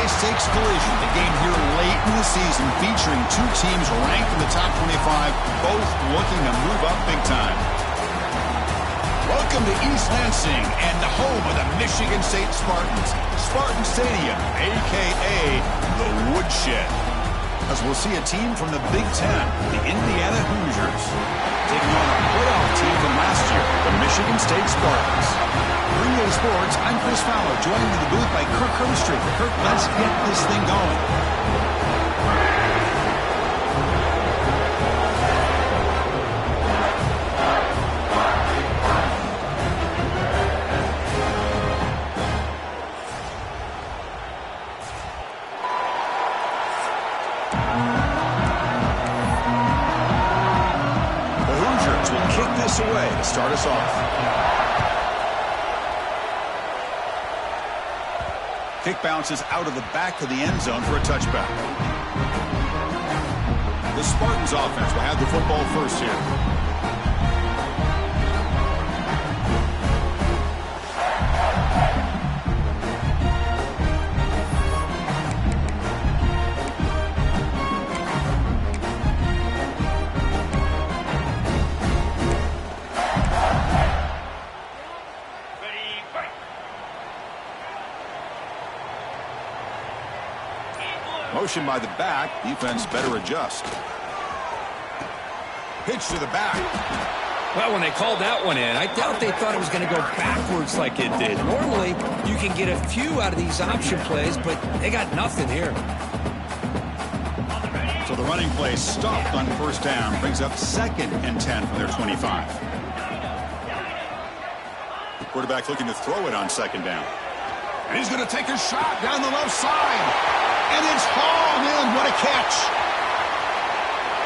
high-stakes collision. The game here late in the season featuring two teams ranked in the top 25, both looking to move up big time. Welcome to East Lansing and the home of the Michigan State Spartans. Spartan Stadium, a.k.a. the Woodshed. As we'll see a team from the Big Ten, the Indiana Hoosiers, taking on a playoff team from last year, the Michigan State Spartans. Relay Sports, I'm Chris Fowler, joined in the booth by Kirk Herbstreit. Kirk, let's get this thing going. Away to start us off. Kick bounces out of the back of the end zone for a touchback. The Spartans offense will have the football first here. Motion by the back. Defense better adjust. Pitch to the back. Well, when they called that one in, I doubt they thought it was going to go backwards like it did. Normally, you can get a few out of these option plays, but they got nothing here. So the running play stopped on first down. Brings up 2nd and 10 from their 25. The quarterback looking to throw it on 2nd down. And he's going to take a shot down the left side. And it's hauled in. What a catch.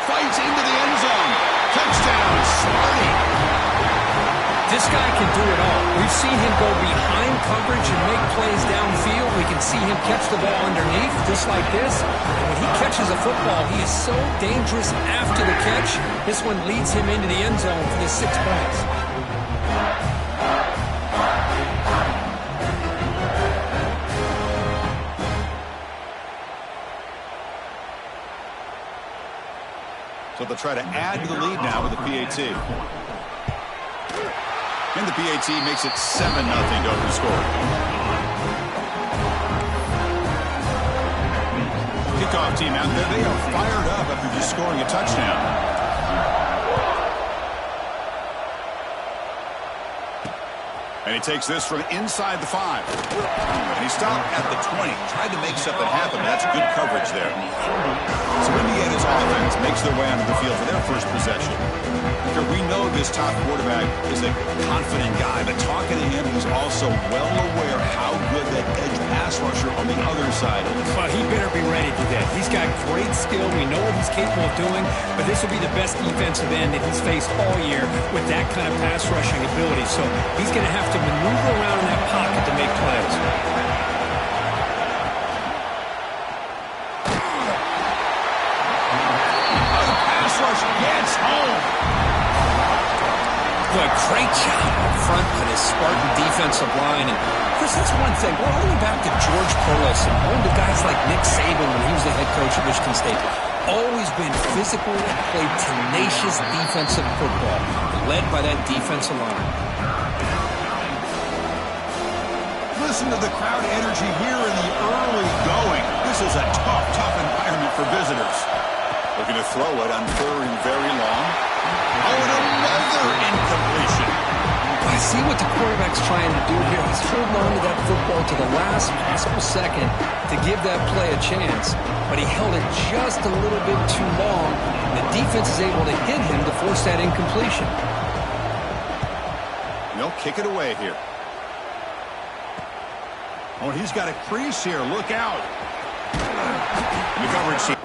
Fights into the end zone. Touchdown, Sparty. This guy can do it all. We've seen him go behind coverage and make plays downfield. We can see him catch the ball underneath, just like this. And when he catches a football, he is so dangerous after the catch. This one leads him into the end zone for the 6 points. So they'll try to add to the lead now with the PAT. And the PAT makes it 7-0 to open score. Kickoff team out there, they are fired up after just scoring a touchdown. And he takes this from inside the 5. And he stopped at the 20. Tried to make something happen, but that's good coverage there. So Indiana's offense makes their way onto the field for their first possession. Because we know this top quarterback is a confident guy, but talking to him, he's also well aware how good that edge pass rusher on the other side is. Well, he better be ready today. He's got great skill. We know what he's capable of doing, but this will be the best defensive end that he's faced all year with that kind of pass rushing ability. So he's going to have to maneuver around in that pocket to make plays. Gets home. Boy, great job up front by this Spartan defensive line. And Chris, that's one thing. We're all the way back to George Perlis and one of the guys like Nick Saban when he was the head coach at Michigan State. Always been physical and played tenacious defensive football, led by that defensive line. Listen to the crowd energy here in the early going. This is a tough environment for visitors. Looking to throw it on 3rd and very long. Oh, and another incompletion. You see what the quarterback's trying to do here. He's holding on to that football to the last possible second to give that play a chance. But he held it just a little bit too long. The defense is able to hit him to force that incompletion. They'll kick it away here. Oh, he's got a crease here. Look out. The coverage team.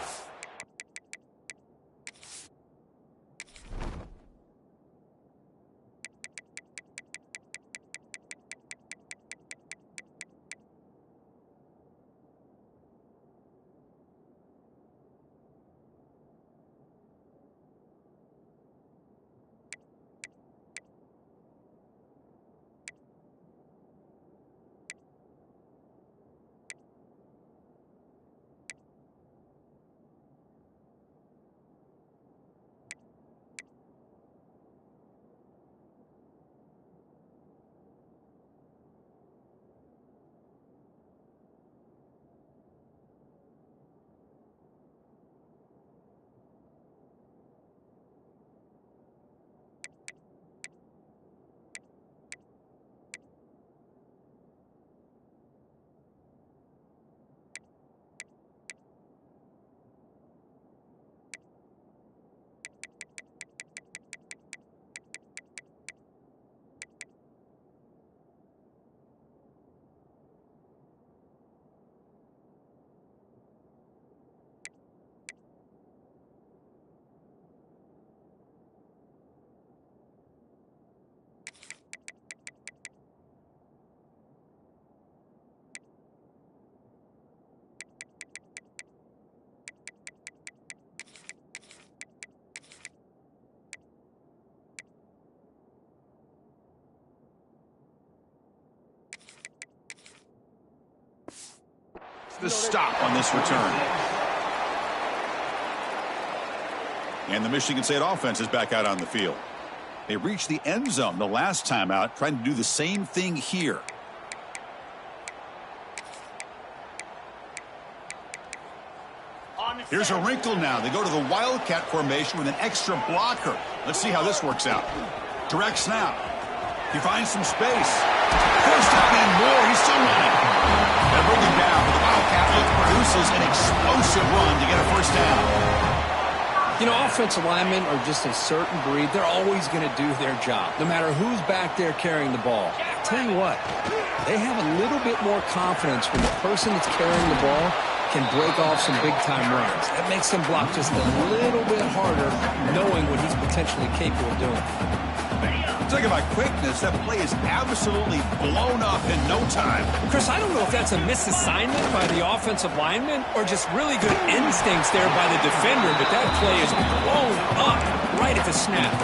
the stop on this return. And the Michigan State offense is back out on the field. They reached the end zone the last time out, trying to do the same thing here. Here's a wrinkle now. They go to the Wildcat formation with an extra blocker. Let's see how this works out. Direct snap. He finds some space. First down and more. He's still running. They'll bring him down, but the Wildcat look produces an explosive run to get a first down. You know, offensive linemen are just a certain breed. They're always going to do their job, no matter who's back there carrying the ball. I'll tell you what, they have a little bit more confidence when the person that's carrying the ball can break off some big-time runs. That makes them block just a little bit harder, knowing what he's potentially capable of doing. Talking about quickness, that play is absolutely blown up in no time. Chris, I don't know if that's a misassignment by the offensive lineman or just really good instincts there by the defender, but that play is blown up right at the snap.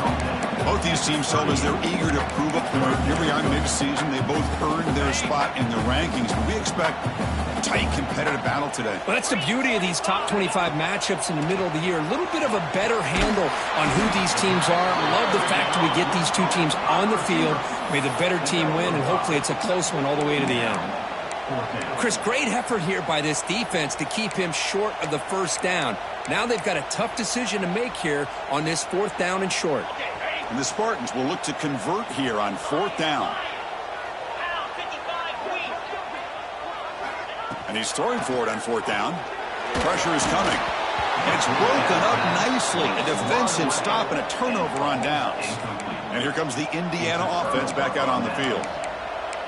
Both these teams told us they're eager to prove a point. Here we are mid-season. They both earned their spot in the rankings, but we expect a tight, competitive battle today. Well, that's the beauty of these top 25 matchups in the middle of the year. A little bit of a better handle on who these teams are. I love the fact we get these two teams on the field. May the better team win, and hopefully it's a close one all the way to the end. Chris, great effort here by this defense to keep him short of the first down. Now they've got a tough decision to make here on this 4th down and short. And the Spartans will look to convert here on 4th down. And he's throwing for it on 4th down. Pressure is coming. It's broken up nicely. A defensive stop and a turnover on downs. And here comes the Indiana offense back out on the field.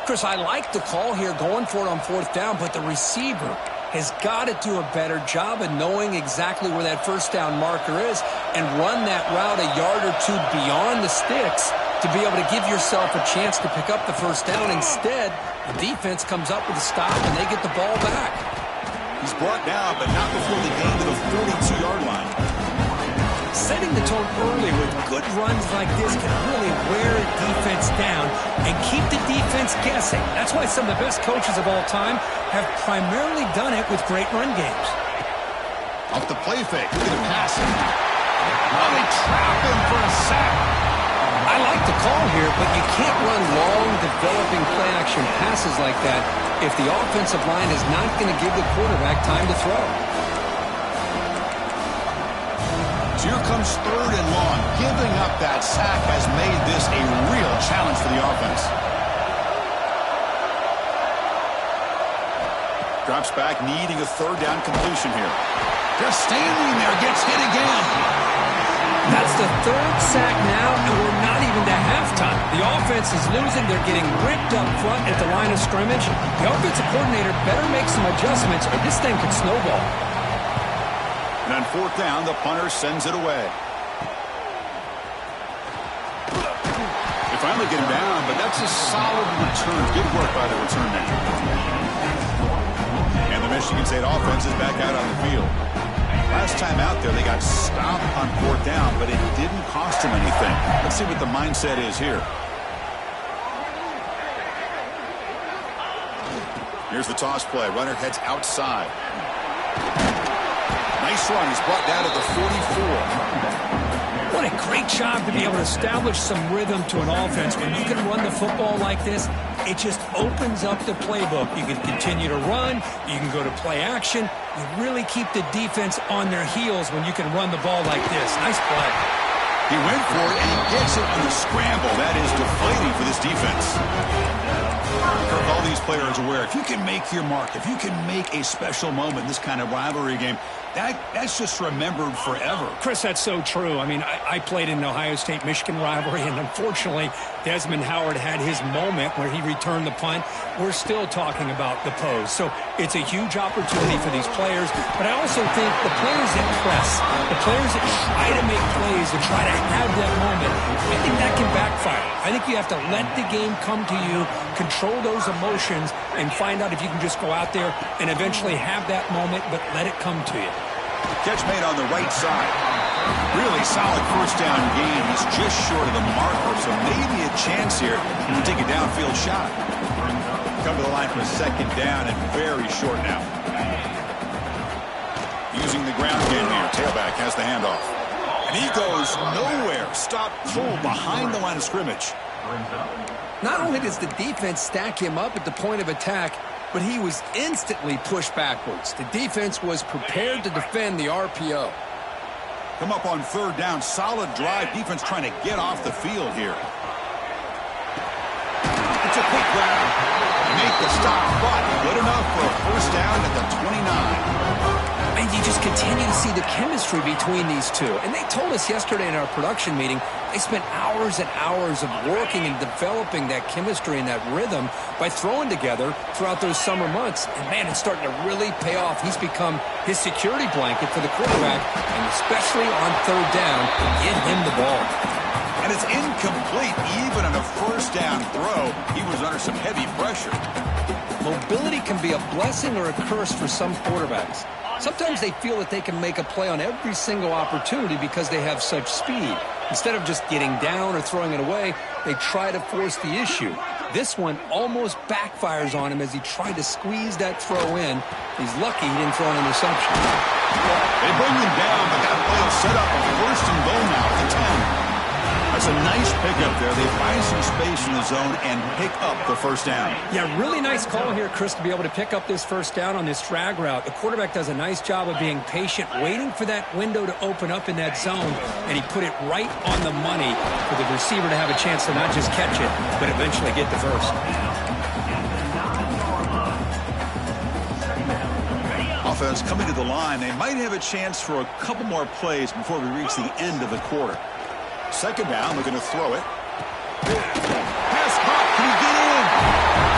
Chris, I like the call here going for it on 4th down, but the receiver has got to do a better job of knowing exactly where that first down marker is and run that route a yard or two beyond the sticks to be able to give yourself a chance to pick up the first down. Instead, the defense comes up with a stop and they get the ball back. He's brought down, but not before the gain to the 42-yard line. Setting the tone early with good runs like this can really wear a defense down and keep the defense guessing. That's why some of the best coaches of all time have primarily done it with great run games. Off the play fake. Look at the passing. Oh, they trap him for a sack. I like the call here, but you can't run long, developing play-action passes like that if the offensive line is not going to give the quarterback time to throw. So here comes 3rd and long. Giving up that sack has made this a real challenge for the offense. Drops back, needing a 3rd down completion here. Just standing there, gets hit again. That's the 3rd sack now, and we're not even to halftime. The offense is losing. They're getting ripped up front at the line of scrimmage. The offensive coordinator better make some adjustments or this thing could snowball. And on 4th down, the punter sends it away. They finally get him down, but that's a solid return. Good work by the return man. And the Michigan State offense is back out on the field. Last time out there, they got stopped on 4th down, but it didn't cost them anything. Let's see what the mindset is here. Here's the toss play. Runner heads outside. Nice run. He's brought down to the 44. What a great job to be able to establish some rhythm to an offense. When you can run the football like this, it just opens up the playbook. You can continue to run. You can go to play action. You really keep the defense on their heels when you can run the ball like this. Nice play. He went for it, and he gets it on the scramble. That is deflating for this defense. Kirk, all these players aware, if you can make your mark, if you can make a special moment in this kind of rivalry game, that's just remembered forever. Chris, that's so true. I mean, I played in an Ohio State-Michigan rivalry, and unfortunately, Desmond Howard had his moment where he returned the punt. We're still talking about the pose. So it's a huge opportunity for these players, but I also think the players that press, the players that try to make plays, that try to have that moment, I think that can backfire. I think you have to let the game come to you, control those emotions, and find out if you can just go out there and eventually have that moment, but let it come to you. Catch made on the right side. Really solid first down gain. He's just short of the marker, so maybe a chance here to take a downfield shot. Come to the line for a second down and very short now. Using the ground game here. Tailback has the handoff. And he goes nowhere. Stop cold behind the line of scrimmage. Not only does the defense stack him up at the point of attack, but he was instantly pushed backwards. The defense was prepared to defend the RPO. Come up on third down. Solid drive. Defense trying to get off the field here. It's a quick grab. Make the stop, but good enough for a first down at the 29. And you just continue to see the chemistry between these two. And they told us yesterday in our production meeting, they spent hours and hours of working and developing that chemistry and that rhythm by throwing together throughout those summer months. And, man, it's starting to really pay off. He's become his security blanket for the quarterback, and especially on third down, get him the ball. And it's incomplete. Even on a first down throw, he was under some heavy pressure. Mobility can be a blessing or a curse for some quarterbacks. Sometimes they feel that they can make a play on every single opportunity because they have such speed. Instead of just getting down or throwing it away, they try to force the issue. This one almost backfires on him as he tried to squeeze that throw in. He's lucky he didn't throw an interception. They bring him down, but that play will set up a first and goal now at the 10. That's a nice pickup there. They find some space in the zone and pick up the first down. Yeah, really nice call here, Chris, to be able to pick up this first down on this drag route. The quarterback does a nice job of being patient, waiting for that window to open up in that zone, and he put it right on the money for the receiver to have a chance to not just catch it, but eventually get the first. Offense coming to the line. They might have a chance for a couple more plays before we reach the end of the quarter. Second down, looking to throw it. Pass caught. Can he get in?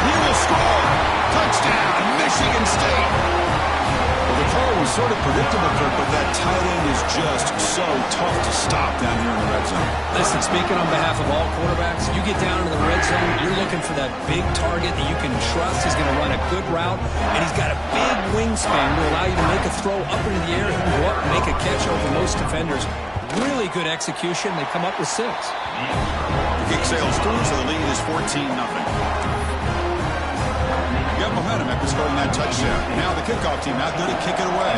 He will score. Touchdown, Michigan State. Well, the call was sort of predictable, Kirk, but that tight end is just so tough to stop down here in the red zone. Listen, speaking on behalf of all quarterbacks, you get down into the red zone, you're looking for that big target that you can trust is going to run a good route, and he's got a big wingspan to allow you to make a throw up into the air. He can go up and make a catch over most defenders. Really good execution. They come up with 6. The kick sails through, so the lead is 14-0. Got momentum after scoring that touchdown. Now the kickoff team out there to kick it away.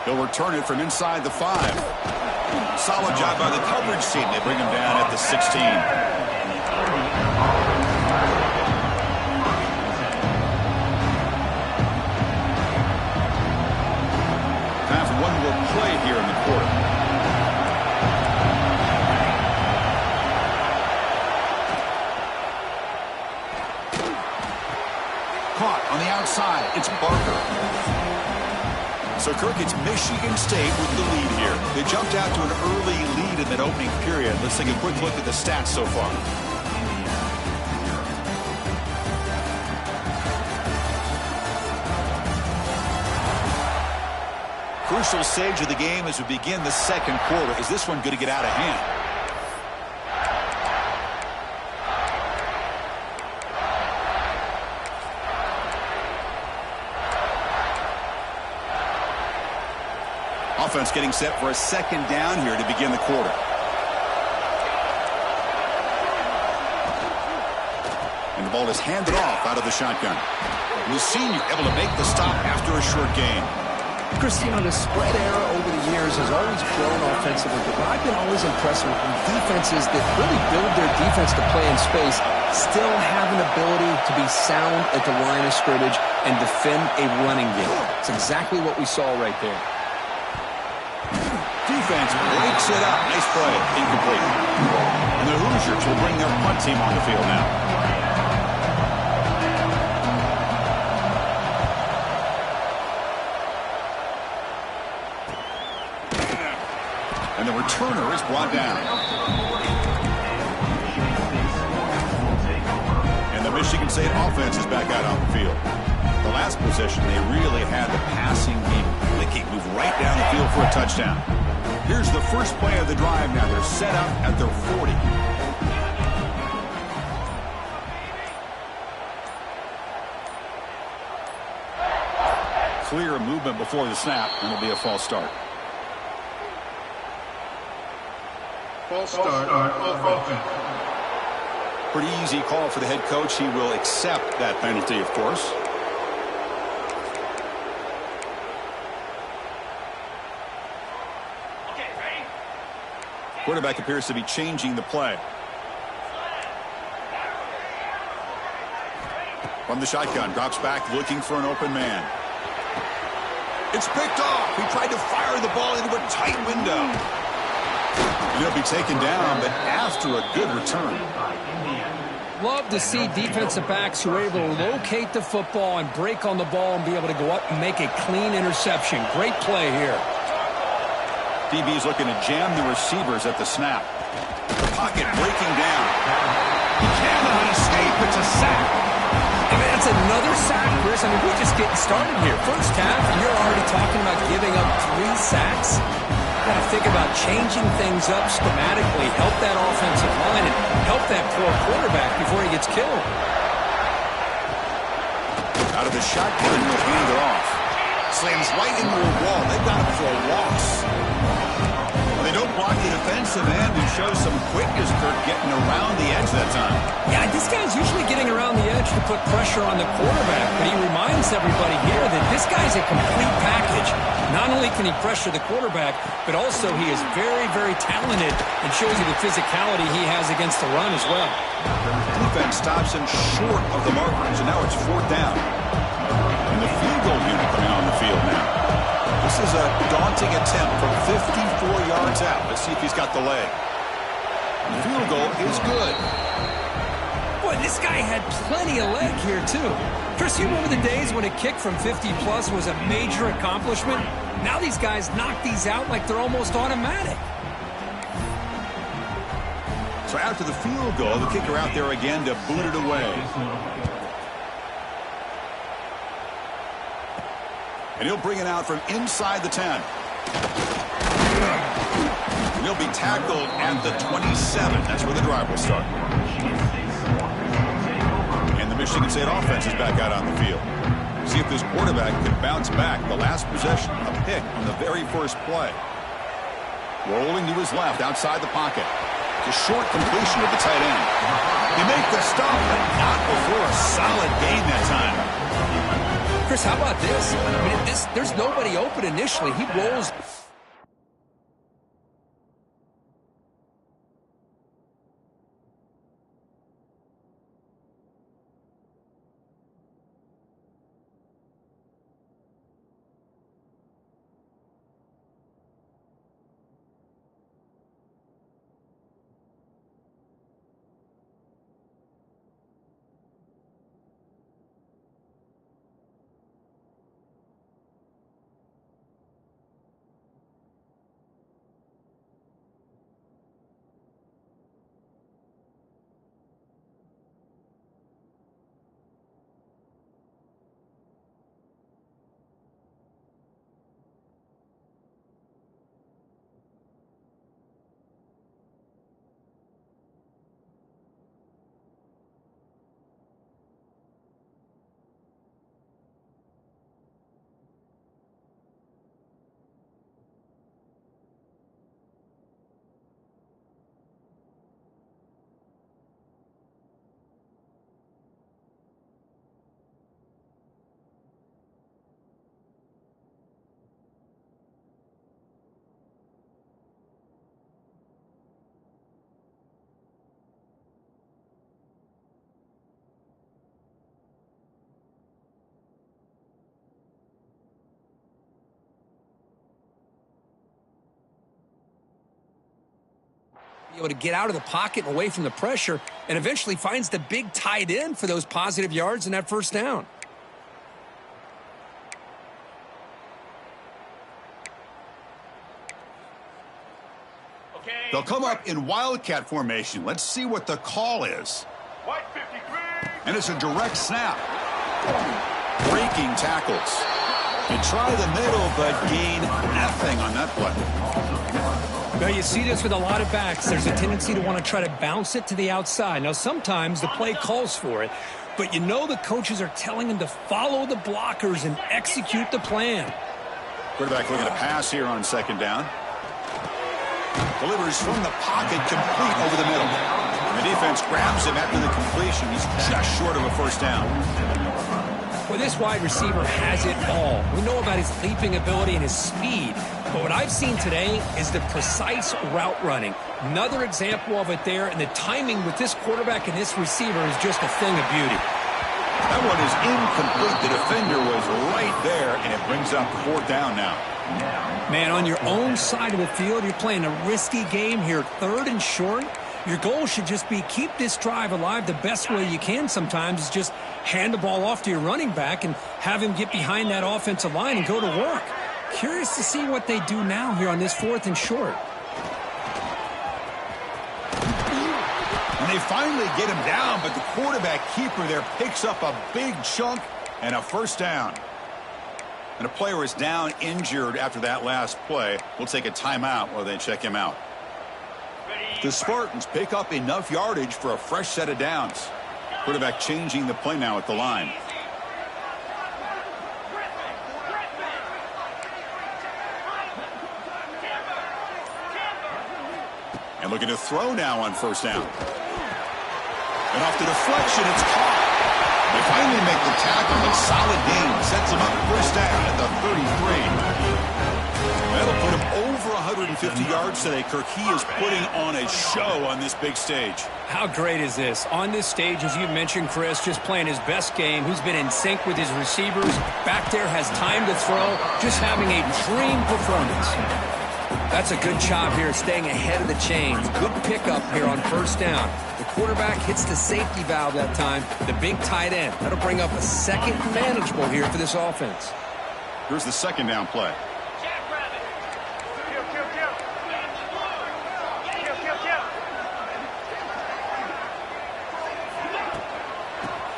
He'll return it from inside the 5. Solid job by the coverage team. They bring him down at the 16. One more play here in the quarter. Caught on the outside. It's Barker. So, Kirk, it's Michigan State with the lead here. They jumped out to an early lead in that opening period. Let's take a quick look at the stats so far. Crucial stage of the game as we begin the second quarter. Is this one going to get out of hand? Offense getting set for a second down here to begin the quarter. And the ball is handed off out of the shotgun. The senior able to make the stop after a short gain. Cristiano, the spread era over the years has always grown offensively, but I've been always impressed with defenses that really build their defense to play in space, still have an ability to be sound at the line of scrimmage and defend a running game. It's exactly what we saw right there. Defense breaks it up. Nice play. Incomplete. And the Hoosiers will bring their punt team on the field now. And the returner is brought down. And the Michigan State offense is back out on the field. The last possession, they really had the passing game clicking, move right down the field for a touchdown. Here's the first play of the drive now. They're set up at their 40. clear movement before the snap, and it'll be a false start. False start on offense. Pretty easy call for the head coach. He will accept that penalty, of course. Quarterback appears to be changing the play. From the shotgun, drops back looking for an open man. It's picked off. He tried to fire the ball into a tight window. And he'll be taken down, but after a good return. Love to see defensive backs who are able to locate the football and break on the ball and be able to go up and make a clean interception. Great play here. DB's looking to jam the receivers at the snap. The pocket breaking down. He cannot escape. It's a sack. I mean, that's another sack, Chris. I mean, we're just getting started here. First half, and you're already talking about giving up 3 sacks. Got to think about changing things up schematically, help that offensive line, and help that poor quarterback before he gets killed. Out of the shotgun, he'll hand it off. Slams right into a wall. They've got him for a loss. They don't block the defensive end and show some quickness, Kirk, getting around the edge that time. Yeah, this guy's usually getting around the edge to put pressure on the quarterback, but he reminds everybody here that this guy's a complete package. Not only can he pressure the quarterback, but also he is very, very talented and shows you the physicality he has against the run as well. Defense stops him short of the markers, and now it's 4th down. And the field goal unit coming on the field now. This is a daunting attempt from 54 yards out. Let's see if he's got the leg. The field goal is good. Boy, this guy had plenty of leg here, too. Chris, you remember the days when a kick from 50-plus was a major accomplishment? Now these guys knock these out like they're almost automatic. So after the field goal, the kicker out there again to boot it away. And he'll bring it out from inside the 10. And he'll be tackled at the 27. That's where the drive will start. And the Michigan State offense is back out on the field. See if this quarterback can bounce back. The last possession, a pick on the very first play. Rolling to his left outside the pocket. The short completion of the tight end. They make the stop, but not before a solid gain that time. Chris, how about this? I mean, there's nobody open initially. He rolls. Able to get out of the pocket and away from the pressure, and eventually finds the big tight end for those positive yards and that first down. They'll come up in Wildcat formation. Let's see what the call is. And it's a direct snap. Breaking tackles. You try the middle, but gain nothing on that play. Now, you see this with a lot of backs. There's a tendency to want to try to bounce it to the outside. Now, sometimes the play calls for it, but you know the coaches are telling him to follow the blockers and execute the plan. Quarterback looking to pass here on second down. Delivers from the pocket, complete over the middle. And the defense grabs him after the completion. He's just short of a first down. Well, this wide receiver has it all. We know about his leaping ability and his speed, but what I've seen today is the precise route running. Another example of it there, and the timing with this quarterback and this receiver is just a thing of beauty. That one is incomplete. The defender was right there, and it brings up fourth down now. Man, on your own side of the field, you're playing a risky game here, third and short. Your goal should just be keep this drive alive the best way you can sometimes is just hand the ball off to your running back and have him get behind that offensive line and go to work. Curious to see what they do now here on this fourth and short. And they finally get him down, but the quarterback keeper there picks up a big chunk and a first down. And a player is down injured after that last play. We'll take a timeout while they check him out. The Spartans pick up enough yardage for a fresh set of downs. Quarterback changing the play now at the line. And looking to throw now on first down. And off the deflection, it's caught. They finally make the tackle. A solid gain sets him up first down at the 33. That'll put him over 150 yards today. Kirk, he is putting on a show on this big stage. How great is this? On this stage, as you mentioned, Chris, just playing his best game. He's been in sync with his receivers. Back there has time to throw. Just having a dream performance. That's a good job here, staying ahead of the chains. Good pickup here on first down. The quarterback hits the safety valve that time. The big tight end. That'll bring up a second manageable here for this offense. Here's the second down play.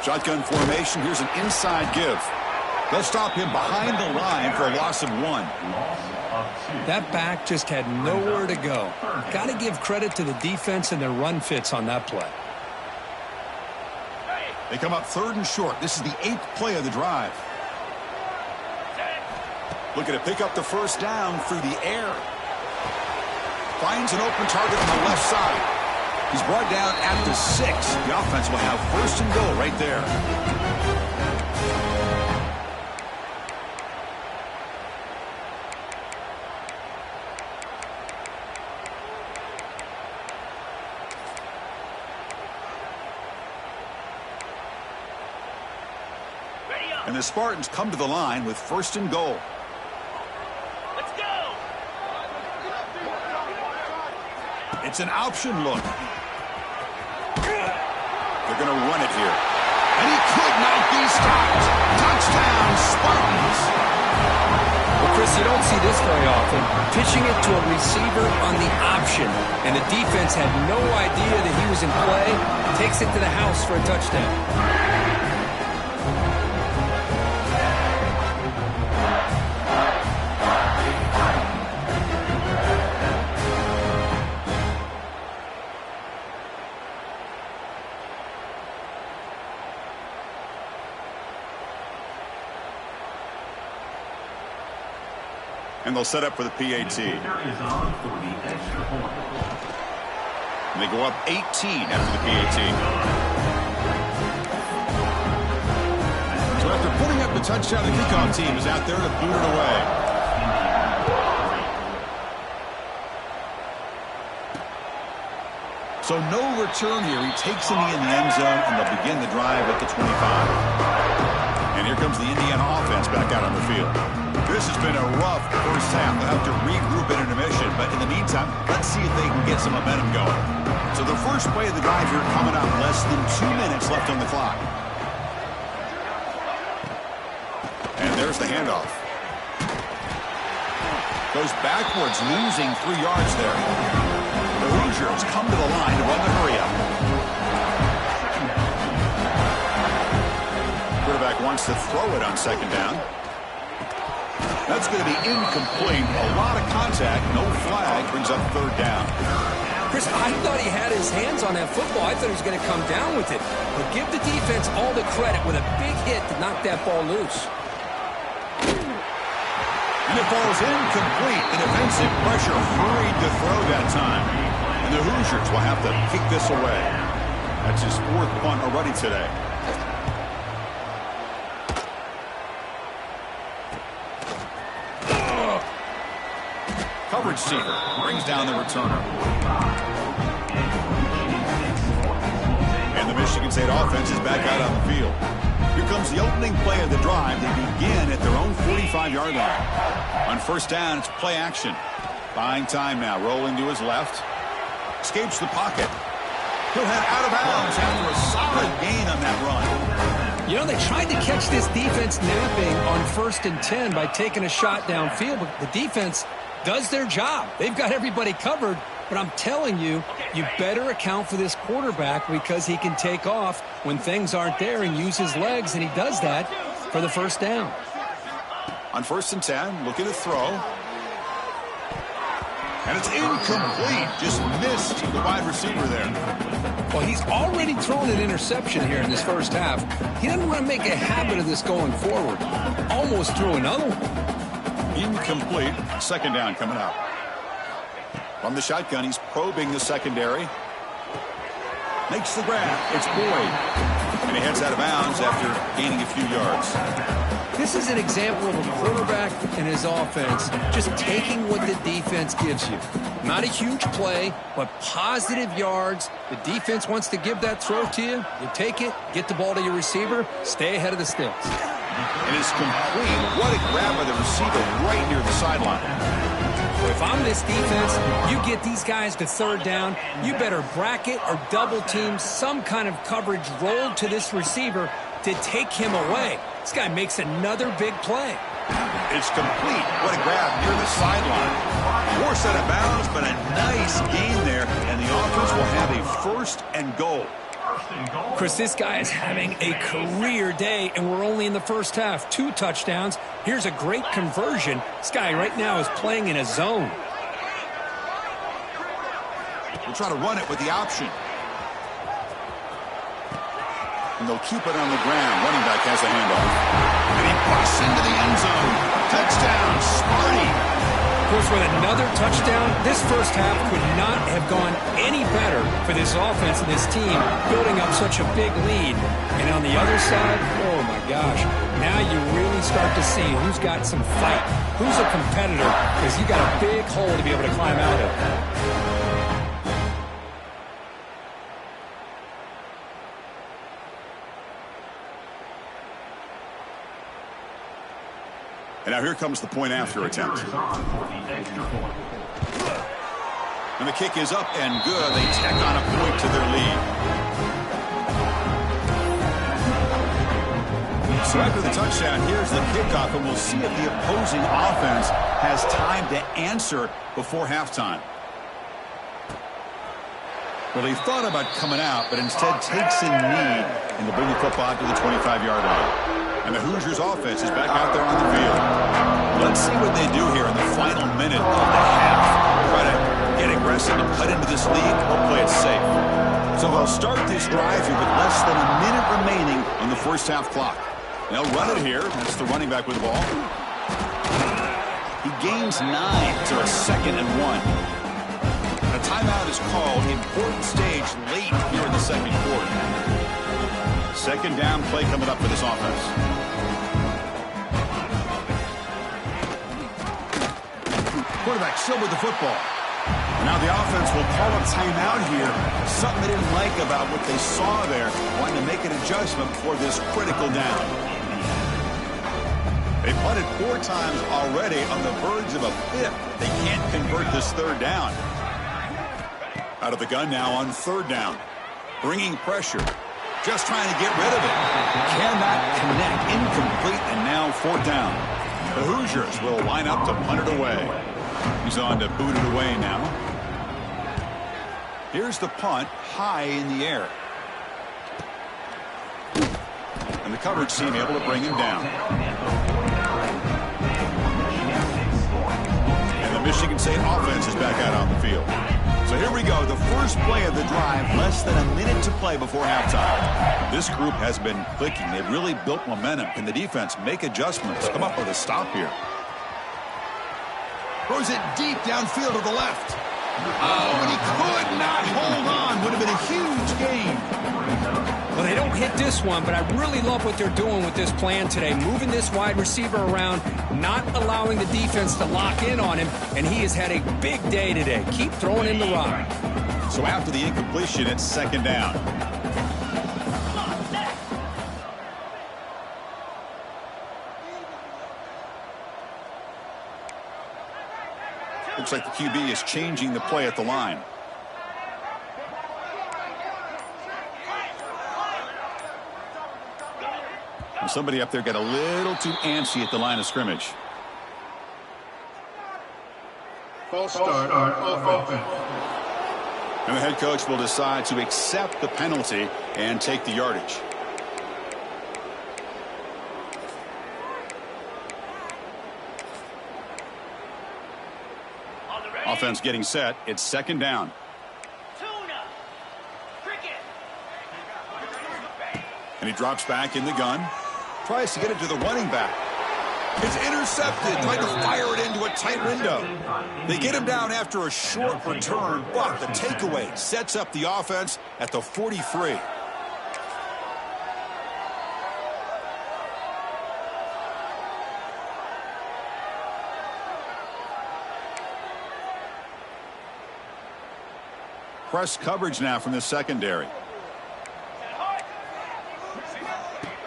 Shotgun formation. Here's an inside give. They'll stop him behind the line for a loss of 1. That back just had nowhere to go. Got to give credit to the defense and their run fits on that play. They come up third and short. This is the 8th play of the drive. Looking to pick up the first down through the air. Finds an open target on the left side. He's brought down at the 6. The offense will have first and goal right there. And the Spartans come to the line with first and goal. Let's go! It's an option look. They're going to run it here. And he could not be stopped. Touchdown, Spartans. Well, Chris, you don't see this very often. Pitching it to a receiver on the option. And the defense had no idea that he was in play. Takes it to the house for a touchdown. And they'll set up for the PAT. And they go up 18 after the PAT. So after putting up the touchdown, the kickoff team is out there to boot it away. So no return here. He takes in the end zone, and they'll begin the drive at the 25. And here comes the Indiana offense back out on the field. This has been a rough first half. They'll have to regroup in intermission, but in the meantime, let's see if they can get some momentum going. So the first play of the drive here coming up, less than 2 minutes left on the clock. And there's the handoff. Goes backwards, losing 3 yards there. The Hoosiers come to the line to run the hurry up. Quarterback wants to throw it on second down. That's going to be incomplete. A lot of contact. No flag. Brings up third down. Chris, I thought he had his hands on that football. I thought he was going to come down with it. But give the defense all the credit with a big hit to knock that ball loose. And it falls incomplete. The defensive pressure hurried to throw that time. And the Hoosiers will have to kick this away. That's his 4th punt already today. Coverage seeker brings down the returner. And the Michigan State offense is back out on the field. Here comes the opening play of the drive. They begin at their own 45-yard line. On first down, it's play action. Buying time now, rolling to his left. Escapes the pocket. He'll head out of bounds after a solid gain on that run. You know, they tried to catch this defense napping on 1st and 10 by taking a shot downfield, but the defense does their job. They've got everybody covered, but I'm telling you, you better account for this quarterback because he can take off when things aren't there and use his legs, and he does that for the first down. On 1st and 10, looking to throw. And it's incomplete. Just missed the wide receiver there. Well, he's already thrown an interception here in this first half. He doesn't want to make a habit of this going forward. Almost threw another one. Incomplete. 2nd down coming up. From the shotgun, he's probing the secondary. Makes the grab. It's Boyd. And he heads out of bounds after gaining a few yards. This is an example of a quarterback and his offense just taking what the defense gives you. Not a huge play, but positive yards. The defense wants to give that throw to you. You take it, get the ball to your receiver, stay ahead of the sticks. And it's complete. What a grab by the receiver right near the sideline. If I'm this defense, you get these guys to 3rd down, you better bracket or double team some kind of coverage rolled to this receiver to take him away. This guy makes another big play. It's complete. What a grab near the sideline. Forced out of bounds, but a nice gain there, and the offense will have a 1st and goal. Chris, this guy is having a career day, and we're only in the first half. 2 touchdowns. Here's a great conversion. This guy right now is playing in a zone. We'll try to run it with the option. And they'll keep it on the ground. Running back has the handoff. And he busts into the end zone. Touchdown, Sparty. Of course, with another touchdown, this first half could not have gone any better for this offense and this team, building up such a big lead. And on the other side, oh my gosh, now you really start to see who's got some fight, who's a competitor, because you got a big hole to be able to climb out of. And now here comes the point after attempt. And the kick is up and good. They tack on a point to their lead. So after the touchdown, here's the kickoff, and we'll see if the opposing offense has time to answer before halftime. Well, he thought about coming out, but instead takes a knee and to bring the football to the 25-yard line. And the Hoosiers offense is back out there on the field. Let's see what they do here in the final minute of the half. Try to get aggressive and cut into this lead or play it safe. So they'll start this drive here with less than a minute remaining on the first half clock. They'll run it here. That's the running back with the ball. He gains 9, so it's 2nd and 1. A timeout is called. Important stage late here in the 2nd quarter. 2nd down play coming up for this offense. Quarterback still with the football. And now the offense will call a timeout here. Something they didn't like about what they saw there. Wanting to make an adjustment for this critical down. They punted 4 times already, on the verge of a 5th. They can't convert this 3rd down. Out of the gun now on 3rd down. Bringing pressure. Just trying to get rid of it. Cannot connect. Incomplete, and now 4th down. The Hoosiers will line up to punt it away. He's on to boot it away now. Here's the punt, high in the air. And the coverage team able to bring him down. And the Michigan State offense is back out on the field. So here we go, the first play of the drive, less than a minute to play before halftime. This group has been clicking. They've really built momentum. Can the defense make adjustments? Come up with a stop here. Throws it deep downfield to the left. Oh, and he could not hold on. Would have been a huge gain. Well, they don't hit this one, but I really love what they're doing with this plan today. Moving this wide receiver around, not allowing the defense to lock in on him, and he has had a big day today. Keep throwing in the rock. So after the incompletion, it's second down. Looks like the QB is changing the play at the line. And somebody up there got a little too antsy at the line of scrimmage. False start on offense. And the head coach will decide to accept the penalty and take the yardage. Offense getting set. It's second down. And he drops back in the gun. Tries to get it to the running back. It's intercepted. Trying to fire it into a tight window. They get him down after a short return, but the takeaway sets up the offense at the 43. Press coverage now from the secondary.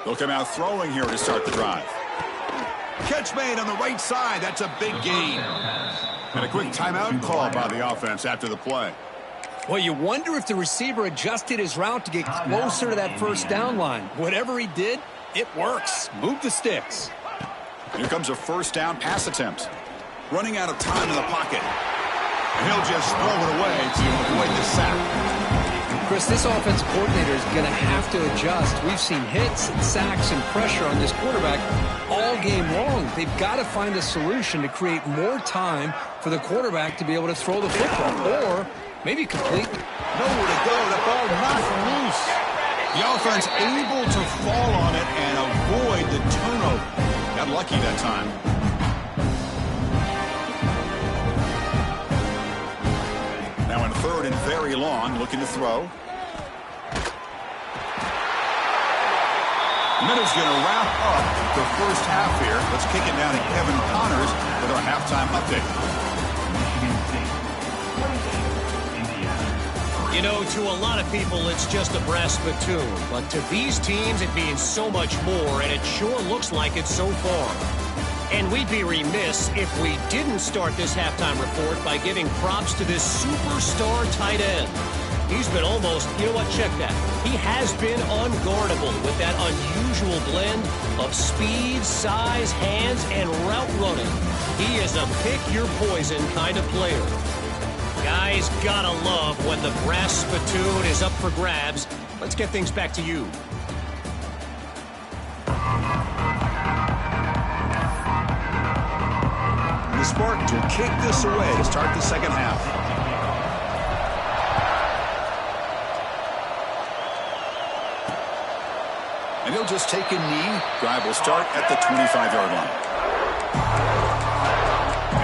They'll come out throwing here to start the drive. Catch made on the right side. That's a big gain. And a quick timeout call by the offense after the play. Well, you wonder if the receiver adjusted his route to get closer to that first down line. Whatever he did, it works. Move the sticks. Here comes a first down pass attempt. Running out of time in the pocket. And he'll just throw it away to avoid the sack. Chris, this offensive coordinator is going to have to adjust. We've seen hits and sacks and pressure on this quarterback all game long. They've got to find a solution to create more time for the quarterback to be able to throw the football or maybe complete. Nowhere to go. The ball knocked loose. The offense able to fall on it and avoid the turnover. Got lucky that time. Now in third and very long, looking to throw. Middle's going to wrap up the first half here. Let's kick it down to Kevin Connors with our halftime update. You know, to a lot of people, it's just a brass spittoon. But to these teams, it means so much more, and it sure looks like it so far. And we'd be remiss if we didn't start this halftime report by giving props to this superstar tight end. He's been almost, you know what, check that. He has been unguardable with that unusual blend of speed, size, hands, and route running. He is a pick-your-poison kind of player. Guys gotta love when the brass spittoon is up for grabs. Let's get things back to you. The Spartans will kick this away to start the second half. And he'll just take a knee. Drive will start at the 25-yard line.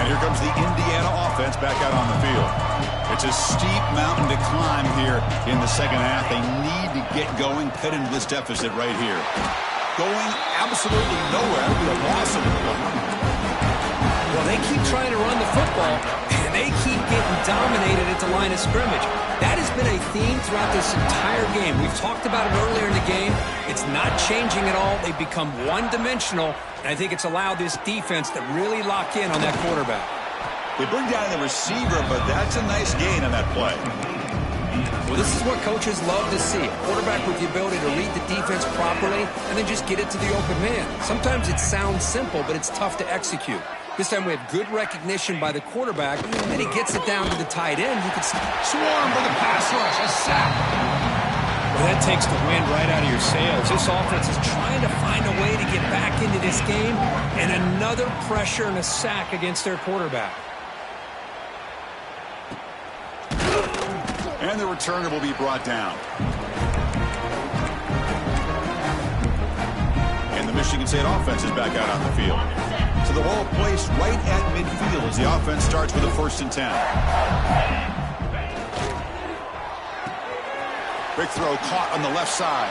And here comes the Indiana offense back out on the field. It's a steep mountain to climb here in the second half. They need to get going, cut into this deficit right here. Going absolutely nowhere with a loss of the play. Well, they keep trying to run the football, and they keep getting dominated at the line of scrimmage. That has been a theme throughout this entire game. We've talked about it earlier in the game. It's not changing at all. They've become one-dimensional, and I think it's allowed this defense to really lock in on that quarterback. They bring down the receiver, but that's a nice gain on that play. Well, this is what coaches love to see. A quarterback with the ability to read the defense properly and then just get it to the open man. Sometimes it sounds simple, but it's tough to execute. This time we have good recognition by the quarterback, and he gets it down to the tight end. He can swarm for the pass rush, a sack. Well, that takes the wind right out of your sails. This offense is trying to find a way to get back into this game, and another pressure and a sack against their quarterback. And the returner will be brought down. And the Michigan State offense is back out on the field. So the ball placed right at midfield as the offense starts with a 1st and 10. Quick throw caught on the left side.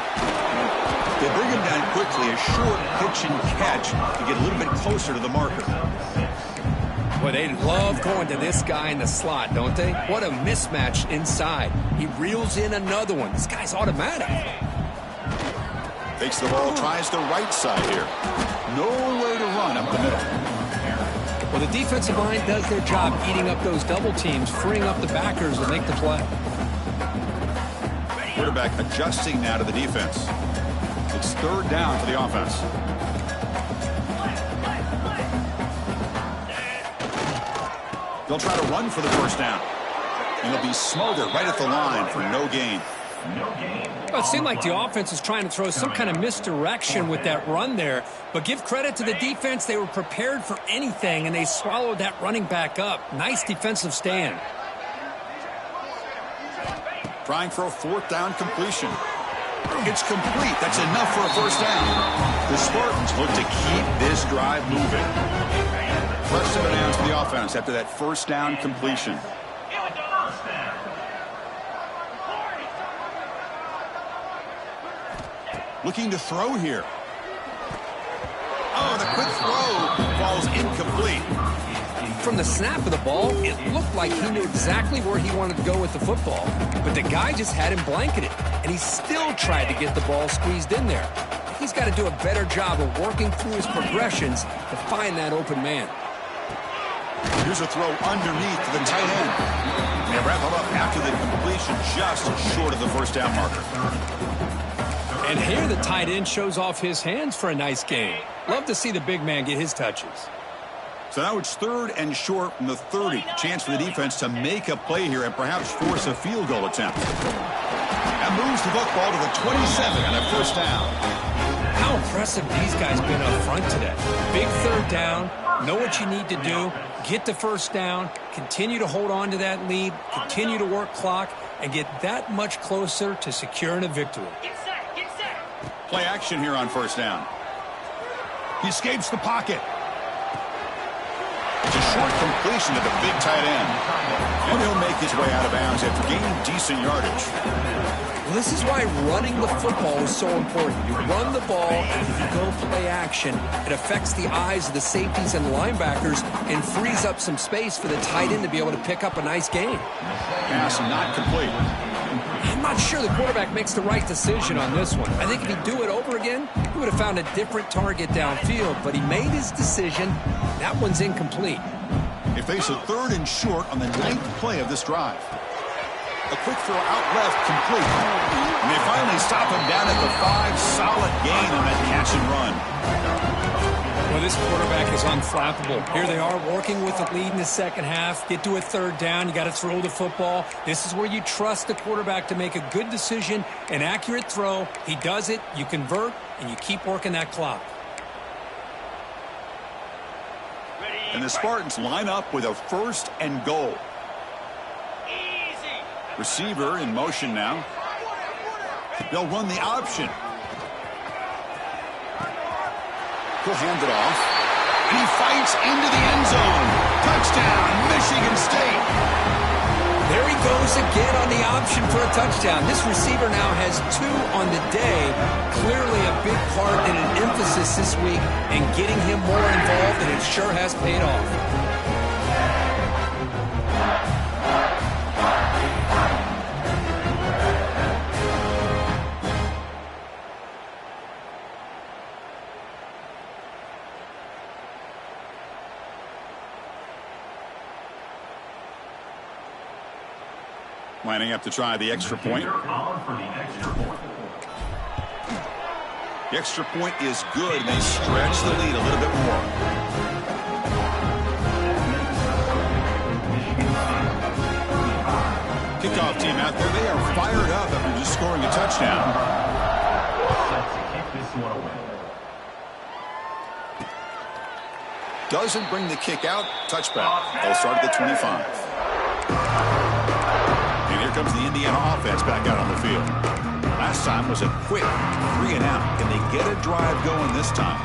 They bring him down quickly. A short pitch and catch to get a little bit closer to the marker. Well, they love going to this guy in the slot, don't they? What a mismatch inside. He reels in another one. This guy's automatic. Takes the ball, tries the right side here. No way to run up the middle. Well, the defensive line does their job eating up those double teams, freeing up the backers to make the play. Quarterback adjusting now to the defense. It's 3rd down for the offense. They'll try to run for the 1st down. And they'll be smothered right at the line for no gain. Well, it seemed like the offense was trying to throw some kind of misdirection with that run there. But give credit to the defense. They were prepared for anything, and they swallowed that running back up. Nice defensive stand. Trying for a 4th down completion. It's complete. That's enough for a 1st down. The Spartans look to keep this drive moving. Fresh set of downs for the offense after that 1st down completion. Looking to throw here. Oh, the quick throw falls incomplete. From the snap of the ball, it looked like he knew exactly where he wanted to go with the football. But the guy just had him blanketed, and he still tried to get the ball squeezed in there. He's got to do a better job of working through his progressions to find that open man. Here's a throw underneath to the tight end. They wrap him up after the completion just short of the 1st down marker. And here the tight end shows off his hands for a nice game. Love to see the big man get his touches. So now it's 3rd and short from the 30. Chance for the defense to make a play here and perhaps force a field goal attempt. And moves the football to the 27 and a 1st down. How impressive these guys been up front today. Big 3rd down. Know what you need to do. Get the 1st down. Continue to hold on to that lead. Continue to work clock. And get that much closer to securing a victory. Get set, get set. Play action here on 1st down. He escapes the pocket. It's a short completion to the big tight end. And he'll make his way out of bounds after gaining decent yardage. Well, this is why running the football is so important. You run the ball, and if you go play action, it affects the eyes of the safeties and linebackers and frees up some space for the tight end to be able to pick up a nice gain. Pass not complete. I'm not sure the quarterback makes the right decision on this one. I think if he'd do it over again, he would have found a different target downfield, but he made his decision. That one's incomplete. They face a 3rd and short on the 9th play of this drive. A quick throw out left, complete. And they finally stop him down at the 5. Solid gain on that catch and run. Well, this quarterback is unflappable. Here they are working with the lead in the 2nd half. Get to a 3rd down. You got to throw the football. This is where you trust the quarterback to make a good decision, an accurate throw. He does it. You convert, and you keep working that clock. And the Spartans line up with a 1st and goal. Easy. Receiver in motion now. They'll run the option. He'll hand it off. And he fights into the end zone. Touchdown, Michigan State. There he goes again on the option for a touchdown. This receiver now has 2 on the day. Clearly a big part and an emphasis this week in getting him more involved, and it sure has paid off. Lining up to try the extra point. The extra point is good, and they stretch the lead a little bit more. Kickoff team out there, they are fired up after just scoring a touchdown. Doesn't bring the kick out. Touchback. They'll start at the 25. comes the Indiana offense back out on the field. Last time was a quick 3-and-out. Can they get a drive going this time?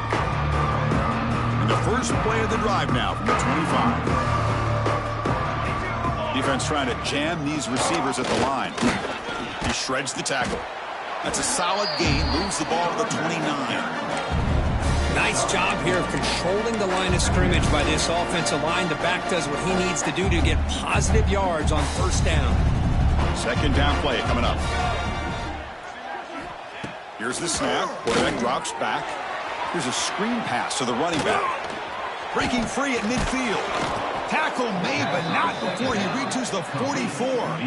And the first play of the drive now from the 25. Defense trying to jam these receivers at the line. He shreds the tackle. That's a solid gain. Moves the ball to the 29. Nice job here of controlling the line of scrimmage by this offensive line. The back does what he needs to do to get positive yards on first down. Second down play coming up. Here's the snap. Quarterback drops back. Here's a screen pass to the running back. Breaking free at midfield. Tackle made, but not before he reaches the 44.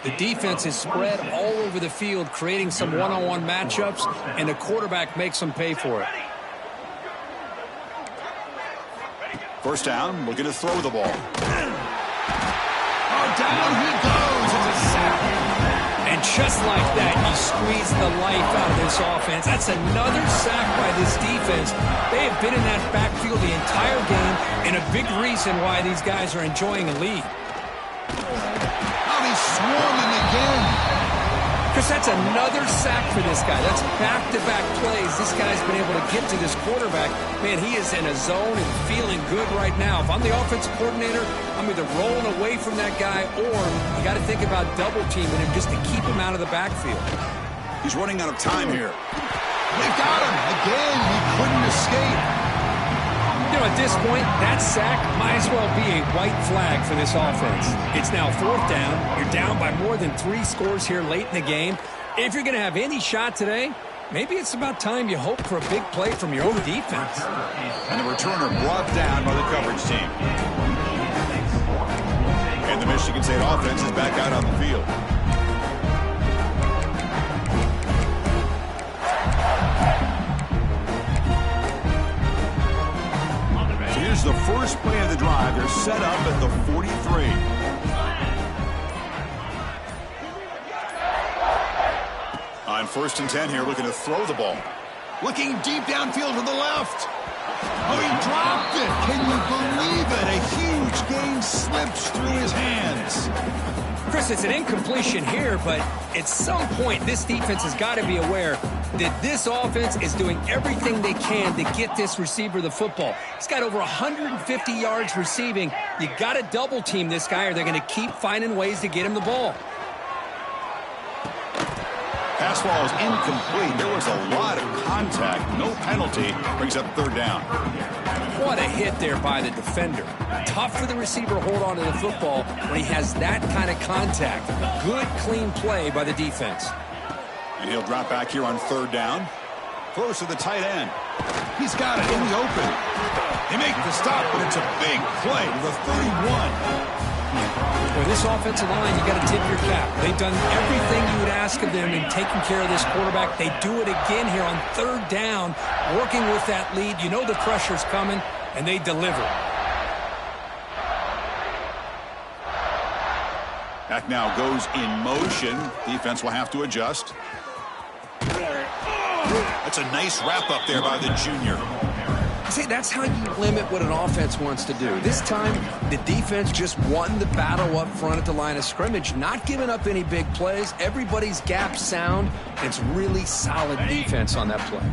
The defense is spread all over the field, creating some one-on-one matchups, and the quarterback makes them pay for it. First down, looking to throw the ball. Oh, down he goes. It's a sack. And just like that, you squeeze the life out of this offense. That's another sack by this defense. They have been in that backfield the entire game, and a big reason why these guys are enjoying a lead. Swarming again. Chris, that's another sack for this guy. That's back-to-back plays. This guy's been able to get to this quarterback. Man, he is in a zone and feeling good right now. If I'm the offensive coordinator, I'm either rolling away from that guy or you got to think about double-teaming him just to keep him out of the backfield. He's running out of time here. They got him again. He couldn't escape. You know, at this point, that sack might as well be a white flag for this offense. It's now fourth down. You're down by more than 3 scores here late in the game. If you're going to have any shot today, maybe it's about time you hope for a big play from your own defense. And the returner brought down by the coverage team. And the Michigan State offense is back out on the field. Here's the first play of the drive. They're set up at the 43. On 1st and 10 here, looking to throw the ball. Looking deep downfield to the left. Oh, he dropped it. Can you believe it? A huge gain slips through his hands. Chris, it's an incompletion here, but at some point, this defense has got to be aware that this offense is doing everything they can to get this receiver the football. He's got over 150 yards receiving. You got to double team this guy or they're going to keep finding ways to get him the ball. Pass ball is incomplete. There was a lot of contact. No penalty. Brings up 3rd down. What a hit there by the defender. Tough for the receiver to hold on to the football when he has that kind of contact. Good, clean play by the defense. And he'll drop back here on 3rd down. Throws to the tight end. He's got it in the open. They make the stop, but it's a big play to the 31. With this offensive line, you got to tip your cap. They've done everything you would ask of them in taking care of this quarterback. They do it again here on 3rd down, working with that lead. You know the pressure's coming, and they deliver. Back now goes in motion. Defense will have to adjust. That's a nice wrap up there by the junior. See, that's how you limit what an offense wants to do. This time, the defense just won the battle up front at the line of scrimmage, not giving up any big plays. Everybody's gap sound. It's really solid defense on that play.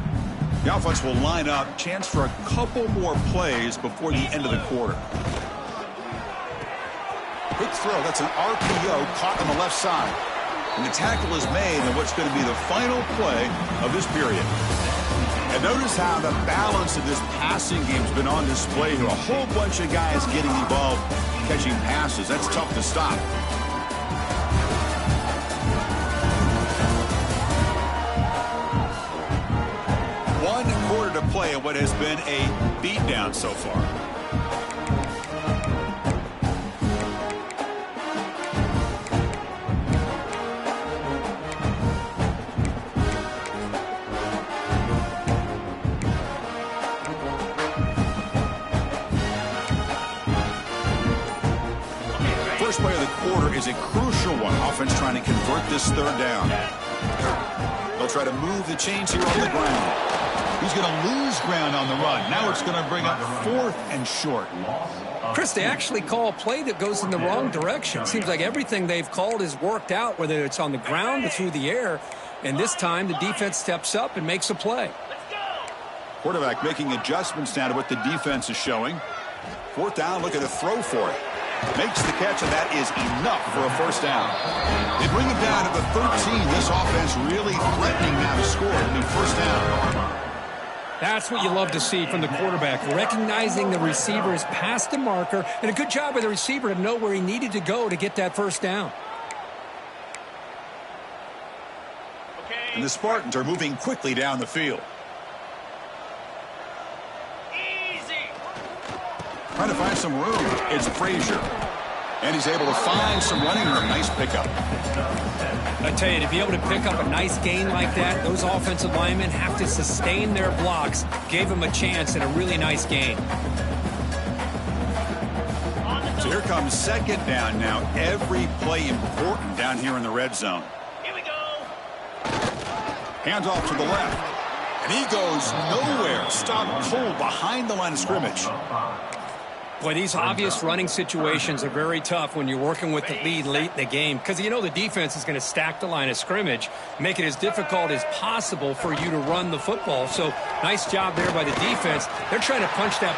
The offense will line up. Chance for a couple more plays before the end of the quarter. Quick throw. That's an RPO caught on the left side. And the tackle is made in what's going to be the final play of this period. And notice how the balance of this passing game has been on display here. A whole bunch of guys getting involved, catching passes. That's tough to stop. One quarter to play in what has been a beatdown so far. First play of the quarter is a crucial one. Offense trying to convert this 3rd down. They'll try to move the chains here on the ground. He's going to lose ground on the run. Now it's going to bring up 4th and short. Chris, they actually call a play that goes in the wrong direction. Seems like everything they've called has worked out, whether it's on the ground or through the air. And this time, the defense steps up and makes a play. Quarterback making adjustments now to what the defense is showing. 4th down, looking to throw for it. Makes the catch, and that is enough for a 1st down. They bring him down to the 13. This offense really threatening now to score. I mean, 1st down. That's what you love to see from the quarterback, recognizing the receiver is past the marker, and a good job by the receiver to know where he needed to go to get that 1st down. And the Spartans are moving quickly down the field. Trying to find some room. It's Frazier. And he's able to find some running room. Nice pickup. I tell you, to be able to pick up a nice gain like that, those offensive linemen have to sustain their blocks. Gave him a chance and a really nice gain. So here comes 2nd down now. Every play important down here in the red zone. Here we go. Hands off to the left. And he goes nowhere. Stopped cold behind the line of scrimmage. Boy, these obvious running situations are very tough when you're working with the lead late in the game, because you know the defense is going to stack the line of scrimmage, make it as difficult as possible for you to run the football. So nice job there by the defense. They're trying to punch that.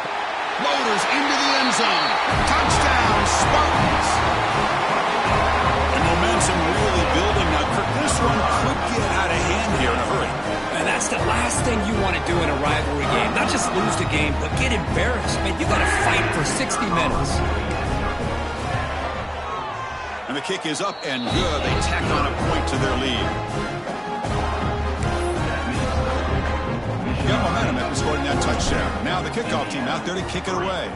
Loaders into the end zone. Touchdown, Spartans. And momentum really building now. This one could get out of hand here in a hurry. And that's the last thing you want to do in a rivalry game. Not just lose the game, but get embarrassed. Man, you got to fight for 60 minutes. And the kick is up and good. They tack on a point to their lead. Got momentum after scoring that touchdown. Now the kickoff team out there to kick it away.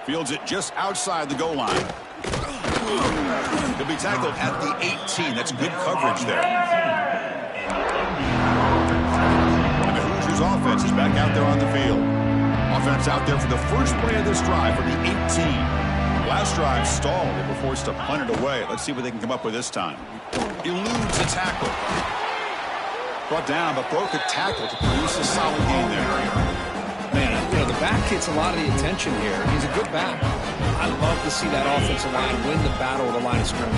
Fields it just outside the goal line. He'll be tackled at the 18. That's good coverage there. And the Hoosiers offense is back out there on the field. Offense out there for the first play of this drive from the 18. Last drive stalled. They were forced to punt it away. Let's see what they can come up with this time. Eludes a tackle. Brought down, but broke a tackle to produce a solid gain there. Man, you know, the back gets a lot of the attention here. He's a good back. I love to see that offensive line win the battle of the line of scrimmage.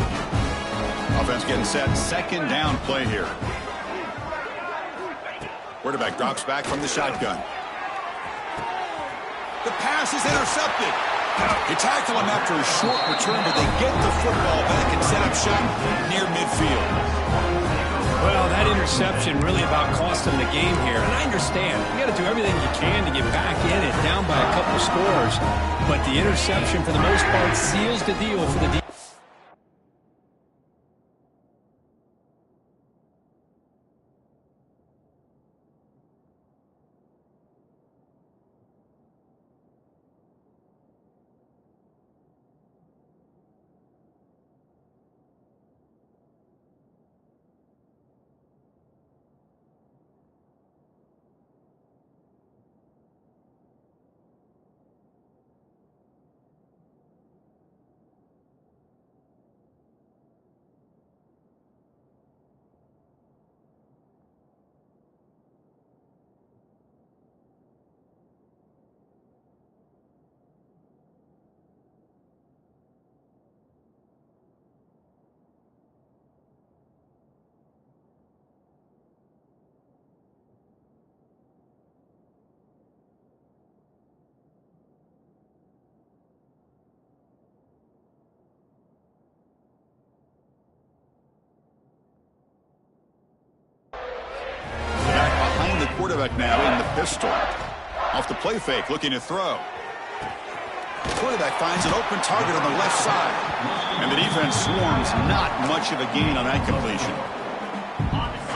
Offense getting set. 2nd down play here. Quarterback drops back from the shotgun. The pass is intercepted. They tackle him after a short return, but they get the football back and set up shop near midfield. Well, that interception really about cost them the game here. And I understand. You got to do everything you can to get back in it, down by a couple of scores. But the interception, for the most part, seals the deal for the defense. Quarterback now in the pistol. Off the play fake, looking to throw. The quarterback finds an open target on the left side. And the defense swarms. Not much of a gain on that completion.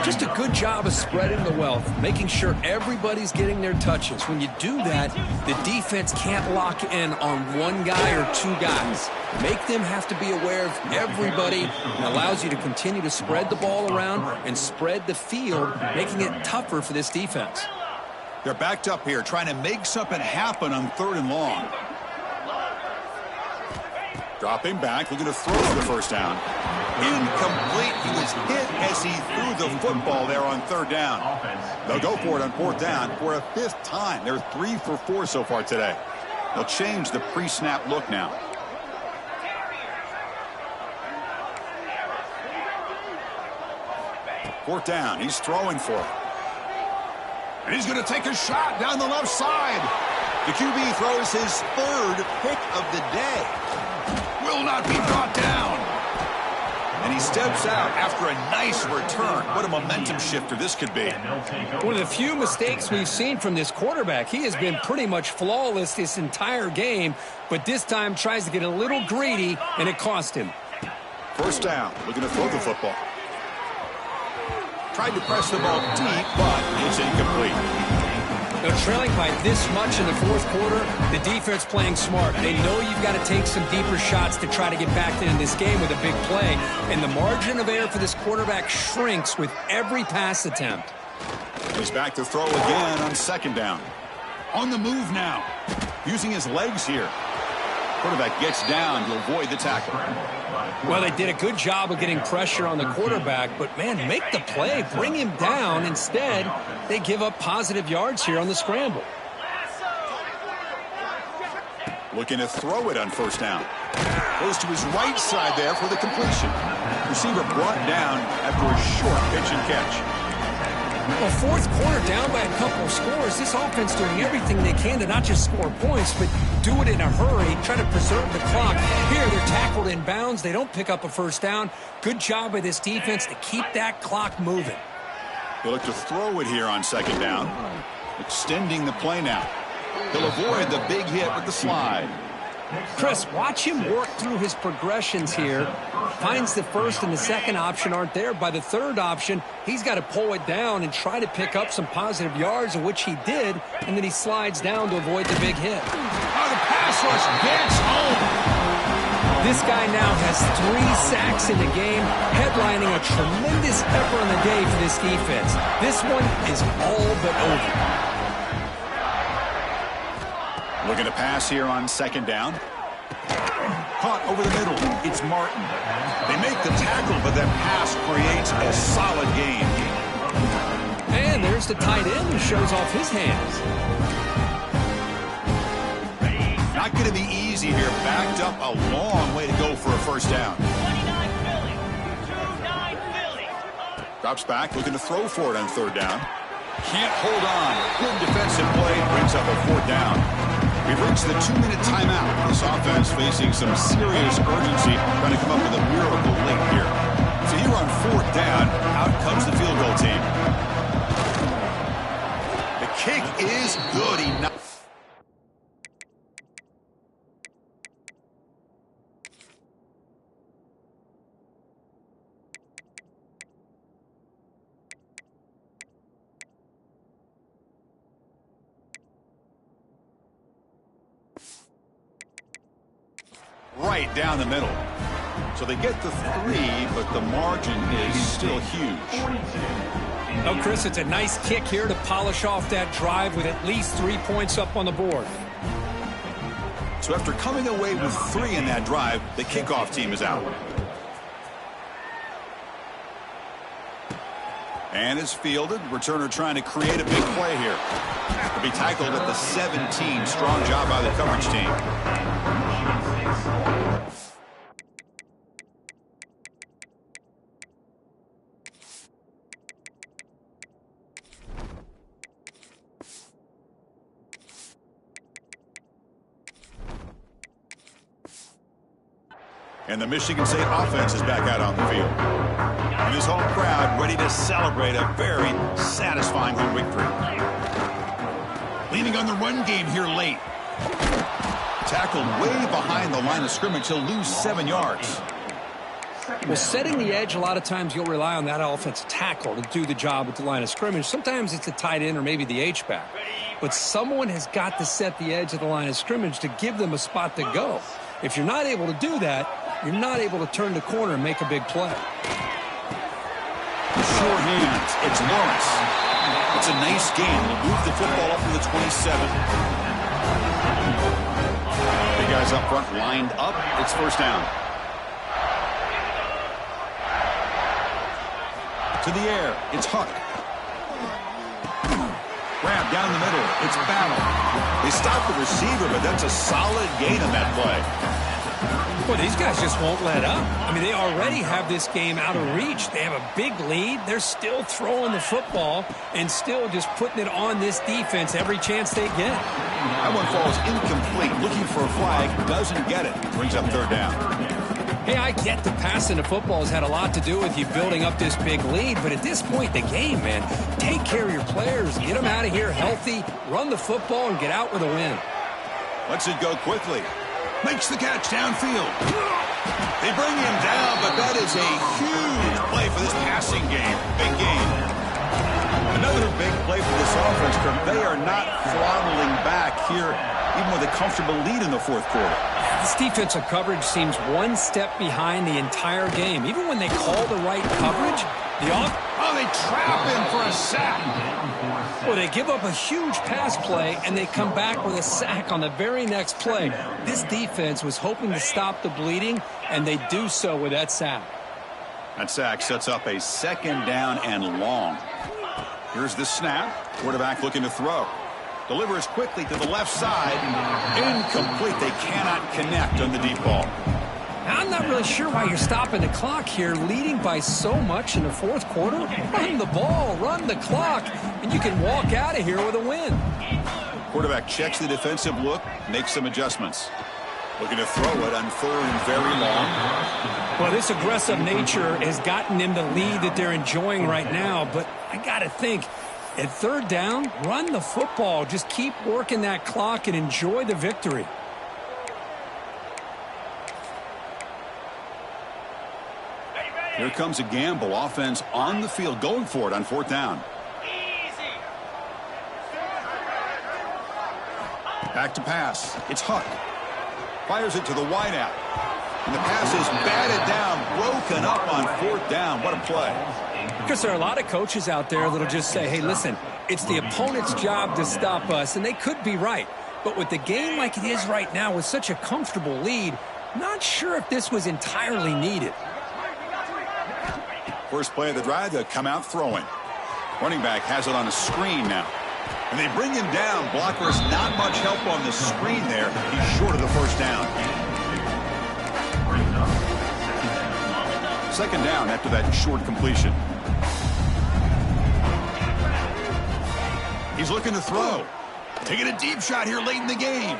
Just a good job of spreading the wealth, making sure everybody's getting their touches. When you do that, the defense can't lock in on one guy or two guys. Make them have to be aware of everybody, and allows you to continue to spread the ball around and spread the field, making it tougher for this defense. They're backed up here, trying to make something happen on 3rd and long. Dropping back, looking to throw for the 1st down. Incomplete. He was hit as he threw the football there on third down. They'll go for it on fourth down for a fifth time. They're 3 for 4 so far today. They'll change the pre-snap look now. Fourth down. He's throwing for it. And he's going to take a shot down the left side. The QB throws his third pick of the day. Will not be brought down. And he steps out after a nice return. What a momentum shifter this could be. One of the few mistakes we've seen from this quarterback. He has been pretty much flawless this entire game, but this time tries to get a little greedy, and it cost him. First down, looking to throw the football. Tried to press the ball deep, but it's incomplete. They're trailing by this much in the fourth quarter. The defense playing smart. They know you've got to take some deeper shots to try to get back into this game with a big play. And the margin of error for this quarterback shrinks with every pass attempt. He's back to throw again on second down. On the move now. Using his legs here. Quarterback gets down to avoid the tackle. Well, they did a good job of getting pressure on the quarterback, but, man, make the play. Bring him down. Instead, they give up positive yards here on the scramble. Looking to throw it on first down. Goes to his right side there for the completion. Receiver brought down after a short pitch and catch. Well, fourth quarter down by a couple of scores. This offense doing everything they can to not just score points, but do it in a hurry, try to preserve the clock. Here, they're tackled in bounds. They don't pick up a first down. Good job by this defense to keep that clock moving. They look to throw it here on second down. Extending the play now. He'll avoid the big hit with the slide. Chris, watch him work through his progressions here. Finds the first and the second option aren't there. By the third option, he's got to pull it down and try to pick up some positive yards, which he did, and then he slides down to avoid the big hit. Oh, the pass rush gets home. This guy now has 3 sacks in the game, headlining a tremendous effort on the day for this defense. This one is all but over. Looking to pass here on second down. Caught over the middle. It's Martin. They make the tackle, but that pass creates a solid gain. And there's the tight end who shows off his hands. Not going to be easy here. Backed up a long way to go for a first down. 29 Philly. 29 Philly. Drops back, looking to throw for it on third down. Can't hold on. Good defensive play. Brings up a fourth down. We've reached the 2-minute timeout. This offense facing some serious urgency, trying to come up with a miracle late here. So here on fourth down, out comes the field goal team. The kick is good enough. Right down the middle. So they get the 3, but the margin is still huge. Oh, Chris, it's a nice kick here to polish off that drive with at least 3 points up on the board. So after coming away with 3 in that drive, the kickoff team is out. And is fielded. Returner trying to create a big play here. He'll be tackled at the 17. Strong job by the coverage team. And the Michigan State offense is back out on the field. And his home crowd ready to celebrate a very satisfying home victory. Leaning on the run game here late. Tackled way behind the line of scrimmage. He'll lose 7 yards. Well, setting the edge, a lot of times you'll rely on that offensive tackle to do the job at the line of scrimmage. Sometimes it's a tight end or maybe the H-back. But someone has got to set the edge of the line of scrimmage to give them a spot to go. If you're not able to do that, you're not able to turn the corner and make a big play. Short hands. It's Lawrence. It's a nice game. We'll move the football up to the 27. Big guys up front lined up. It's first down. To the air, it's Huck. Grab down the middle, it's Battle. They stop the receiver, but that's a solid gain on that play. Well, these guys just won't let up. I mean, they already have this game out of reach. They have a big lead. They're still throwing the football and still just putting it on this defense every chance they get. That one falls incomplete. Looking for a flag, doesn't get it. Brings up third down. Hey, I get the passing the football has had a lot to do with you building up this big lead, but at this point in the game, man, take care of your players. Get them out of here healthy, run the football, and get out with a win. Lets it go quickly. Makes the catch downfield. They bring him down, but that is a huge play for this passing game. Big game. Another big play for this offense, Kirk. They are not throttling back here, even with a comfortable lead in the fourth quarter. This defensive coverage seems one step behind the entire game. Even when they call the right coverage, they trap him for a sack. Well, they give up a huge pass play, and they come back with a sack on the very next play. This defense was hoping to stop the bleeding, and they do so with that sack. That sack sets up a second down and long. Here's the snap. Quarterback looking to throw. Delivers quickly to the left side. Incomplete. They cannot connect on the deep ball. I'm not really sure why you're stopping the clock here, leading by so much in the fourth quarter. Run the ball, run the clock, and you can walk out of here with a win. Quarterback checks the defensive look, makes some adjustments. Looking to throw it on third and very long. Well, this aggressive nature has gotten them the lead that they're enjoying right now, but I got to think, at third down, run the football. Just keep working that clock and enjoy the victory. Here comes a gamble. Offense on the field, going for it on fourth down. Back to pass. It's Huck. Fires it to the wideout. And the pass is batted down, broken up on fourth down. What a play. Because there are a lot of coaches out there that'll just say, hey, listen, it's the opponent's job to stop us, and they could be right. But with the game like it is right now with such a comfortable lead, not sure if this was entirely needed. First play of the drive, they'll come out throwing. Running back has it on a screen now. And they bring him down. Blockers not much help on the screen there. He's short of the first down. Second down after that short completion. He's looking to throw. Taking a deep shot here late in the game.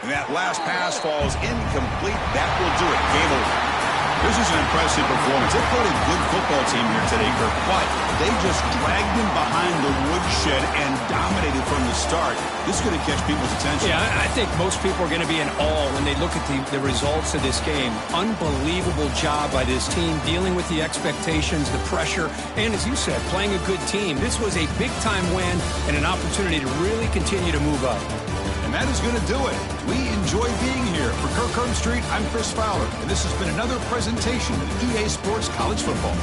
And that last pass falls incomplete. That will do it. Game over. This is an impressive performance. They played a good football team here today, Kirk, but they just dragged them behind the woodshed and dominated from the start. This is going to catch people's attention. Yeah, I think most people are going to be in awe when they look at the results of this game. Unbelievable job by this team, dealing with the expectations, the pressure, and as you said, playing a good team. This was a big-time win and an opportunity to really continue to move up. And that is going to do it. We enjoy being here. For Kirk Street, I'm Chris Fowler, and this has been another presentation of EA Sports College Football.